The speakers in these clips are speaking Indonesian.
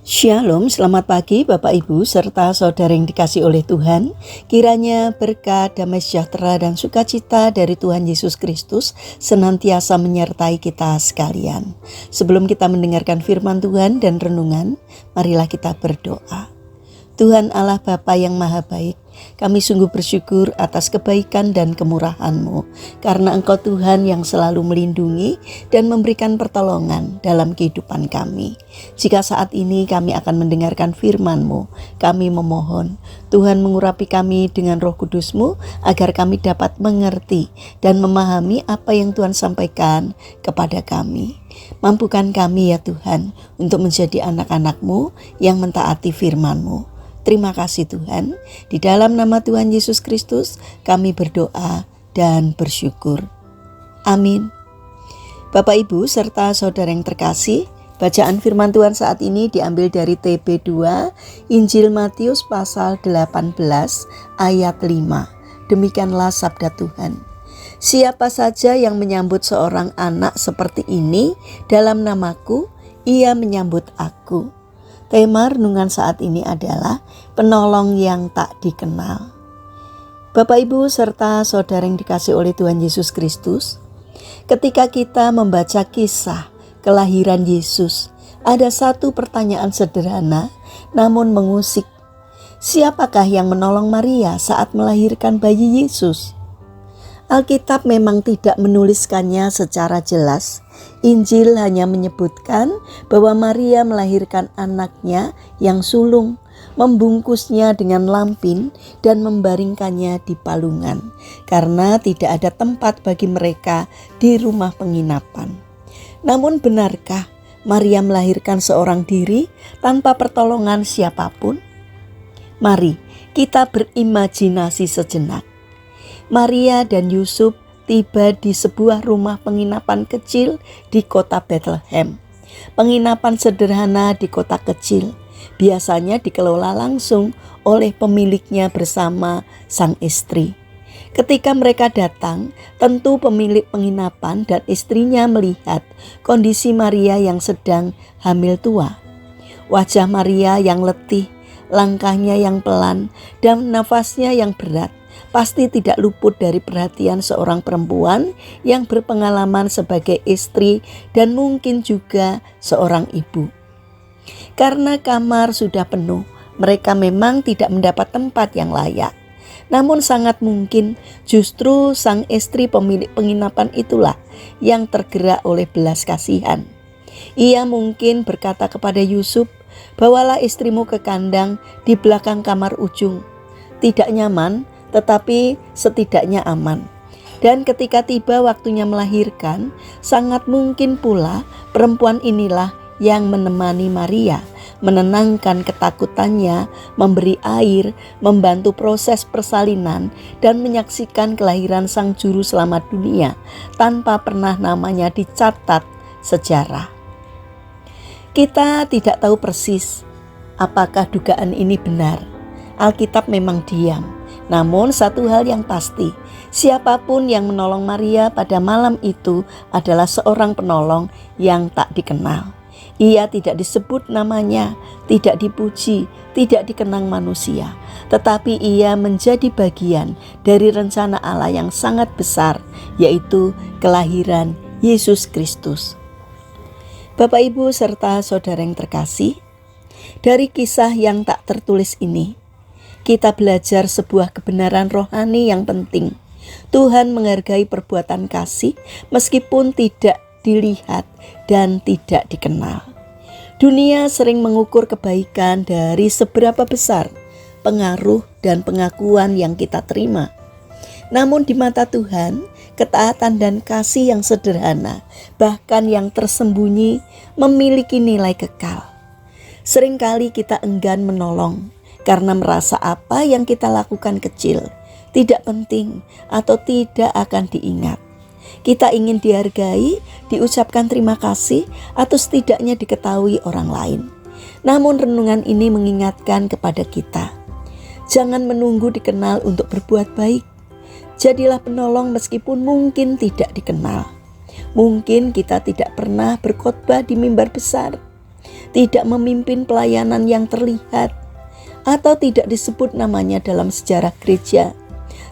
Shalom, selamat pagi Bapak Ibu serta saudara yang dikasih oleh Tuhan. Kiranya berkat, damai sejahtera dan sukacita dari Tuhan Yesus Kristus senantiasa menyertai kita sekalian. Sebelum kita mendengarkan firman Tuhan dan renungan, marilah kita berdoa. Tuhan Allah Bapa yang Maha Baik, kami sungguh bersyukur atas kebaikan dan kemurahan-Mu, karena Engkau Tuhan yang selalu melindungi dan memberikan pertolongan dalam kehidupan kami. Jika saat ini kami akan mendengarkan firman-Mu, kami memohon Tuhan mengurapi kami dengan Roh Kudus-Mu, agar kami dapat mengerti dan memahami apa yang Tuhan sampaikan kepada kami. Mampukan kami ya Tuhan untuk menjadi anak-anak-Mu yang mentaati firman-Mu. Terima kasih Tuhan, di dalam nama Tuhan Yesus Kristus kami berdoa dan bersyukur. Amin. Bapak Ibu serta saudara yang terkasih, bacaan firman Tuhan saat ini diambil dari TB2 Injil Matius pasal 18 ayat 5. Demikianlah sabda Tuhan. Siapa saja yang menyambut seorang anak seperti ini dalam namaku, ia menyambut aku. Tema renungan saat ini adalah penolong yang tak dikenal. Bapak Ibu serta saudara yang dikasih oleh Tuhan Yesus Kristus, ketika kita membaca kisah kelahiran Yesus, ada satu pertanyaan sederhana namun mengusik. Siapakah yang menolong Maria saat melahirkan bayi Yesus? Alkitab memang tidak menuliskannya secara jelas. Injil hanya menyebutkan bahwa Maria melahirkan anaknya yang sulung, membungkusnya dengan lampin dan membaringkannya di palungan, karena tidak ada tempat bagi mereka di rumah penginapan. Namun benarkah Maria melahirkan seorang diri tanpa pertolongan siapapun? Mari kita berimajinasi sejenak. Maria dan Yusuf tiba di sebuah rumah penginapan kecil di kota Bethlehem. Penginapan sederhana di kota kecil, biasanya dikelola langsung oleh pemiliknya bersama sang istri. Ketika mereka datang, tentu pemilik penginapan dan istrinya melihat kondisi Maria yang sedang hamil tua. Wajah Maria yang letih, langkahnya yang pelan, dan nafasnya yang berat pasti tidak luput dari perhatian seorang perempuan yang berpengalaman sebagai istri dan mungkin juga seorang ibu. Karena kamar sudah penuh, mereka memang tidak mendapat tempat yang layak. Namun sangat mungkin justru sang istri pemilik penginapan itulah yang tergerak oleh belas kasihan. Ia mungkin berkata kepada Yusuf, "Bawalah istrimu ke kandang di belakang kamar ujung. Tidak nyaman, tetapi setidaknya aman." Dan ketika tiba waktunya melahirkan, sangat mungkin pula perempuan inilah yang menemani Maria, menenangkan ketakutannya, memberi air, membantu proses persalinan, dan menyaksikan kelahiran sang juru selamat dunia tanpa pernah namanya dicatat sejarah. Kita tidak tahu persis apakah dugaan ini benar. Alkitab memang diam. Namun satu hal yang pasti, siapapun yang menolong Maria pada malam itu adalah seorang penolong yang tak dikenal. Ia tidak disebut namanya, tidak dipuji, tidak dikenang manusia, tetapi ia menjadi bagian dari rencana Allah yang sangat besar, yaitu kelahiran Yesus Kristus. Bapak Ibu serta saudara yang terkasih, dari kisah yang tak tertulis ini, kita belajar sebuah kebenaran rohani yang penting. Tuhan menghargai perbuatan kasih meskipun tidak dilihat dan tidak dikenal. Dunia sering mengukur kebaikan dari seberapa besar pengaruh dan pengakuan yang kita terima. Namun di mata Tuhan, ketaatan dan kasih yang sederhana, bahkan yang tersembunyi, memiliki nilai kekal. Seringkali kita enggan menolong karena merasa apa yang kita lakukan kecil, tidak penting, atau tidak akan diingat. Kita ingin dihargai, diucapkan terima kasih, atau setidaknya diketahui orang lain. Namun renungan ini mengingatkan kepada kita, jangan menunggu dikenal untuk berbuat baik. Jadilah penolong meskipun mungkin tidak dikenal. Mungkin kita tidak pernah berkhotbah di mimbar besar, tidak memimpin pelayanan yang terlihat, atau tidak disebut namanya dalam sejarah gereja.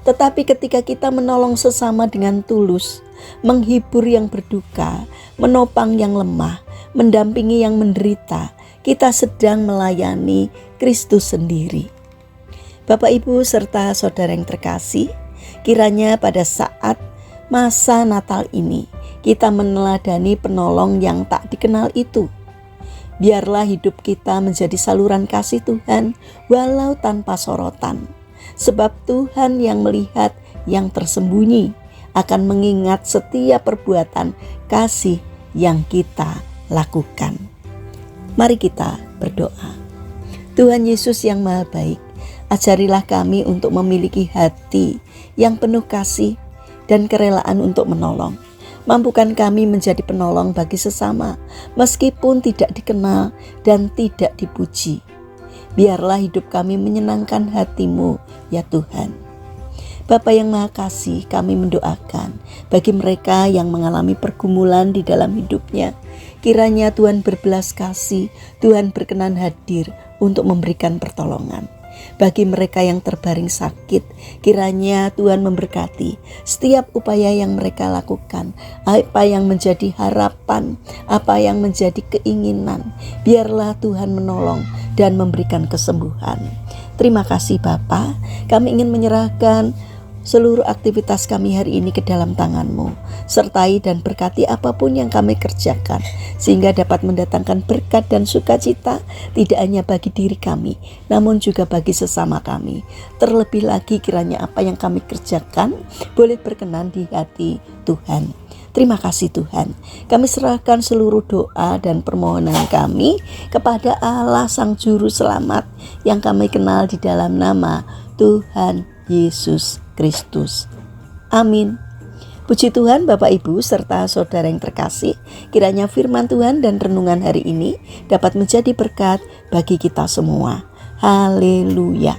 Tetapi ketika kita menolong sesama dengan tulus, menghibur yang berduka, menopang yang lemah, mendampingi yang menderita, kita sedang melayani Kristus sendiri. Bapak, Ibu, serta saudara yang terkasih, kiranya pada saat masa Natal ini kita meneladani penolong yang tak dikenal itu. Biarlah hidup kita menjadi saluran kasih Tuhan walau tanpa sorotan. Sebab Tuhan yang melihat yang tersembunyi akan mengingat setiap perbuatan kasih yang kita lakukan. Mari kita berdoa. Tuhan Yesus yang Maha Baik, ajarilah kami untuk memiliki hati yang penuh kasih dan kerelaan untuk menolong. Mampukan kami menjadi penolong bagi sesama, meskipun tidak dikenal dan tidak dipuji. Biarlah hidup kami menyenangkan hati-Mu, ya Tuhan. Bapa yang Maha Kasih, kami mendoakan bagi mereka yang mengalami pergumulan di dalam hidupnya. Kiranya Tuhan berbelas kasih, Tuhan berkenan hadir untuk memberikan pertolongan. Bagi mereka yang terbaring sakit, kiranya Tuhan memberkati setiap upaya yang mereka lakukan, apa yang menjadi harapan, apa yang menjadi keinginan. Biarlah Tuhan menolong dan memberikan kesembuhan. Terima kasih Bapa, kami ingin menyerahkan seluruh aktivitas kami hari ini ke dalam tangan-Mu. Sertai dan berkati apapun yang kami kerjakan, sehingga dapat mendatangkan berkat dan sukacita tidak hanya bagi diri kami, namun juga bagi sesama kami. Terlebih lagi kiranya apa yang kami kerjakan boleh berkenan di hati Tuhan. Terima kasih Tuhan. Kami serahkan seluruh doa dan permohonan kami kepada Allah Sang Juru Selamat yang kami kenal di dalam nama Tuhan Yesus Kristus. Amin. Puji Tuhan Bapak Ibu serta saudara yang terkasih, kiranya firman Tuhan dan renungan hari ini dapat menjadi berkat bagi kita semua. Haleluya.